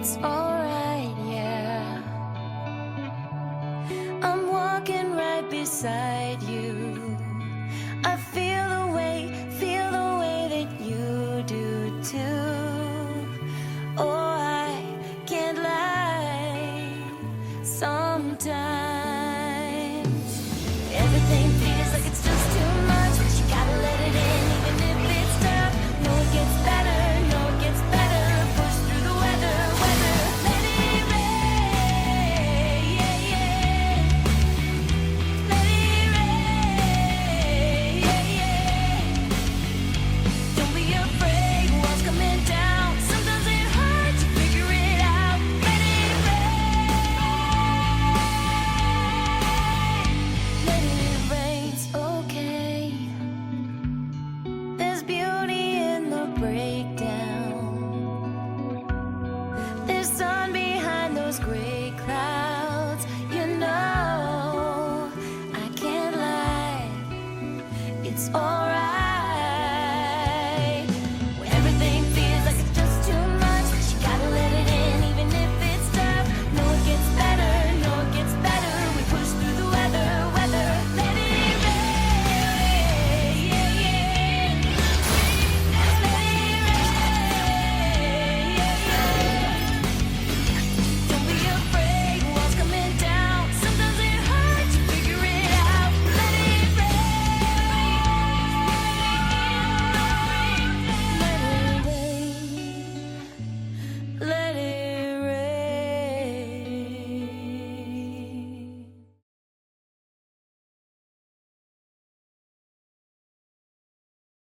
it's alright, yeah. I'm walking right beside you. I feel the way that you do too. Oh, I can't lie. Sometimes everything feels like it's just too much, but you gotta let it in, even if it's tough. No, it gets better, no, it gets better. Push through the weather, let it rain, yeah, yeah. Let it rain, yeah, yeah. Don't be afraid, what's coming down. Sometimes it hurts to figure it out. Let it rain, it's okay. There's beauty in the breakdown. There's sun behind those gray clouds. You know, I can't lie, it's alright.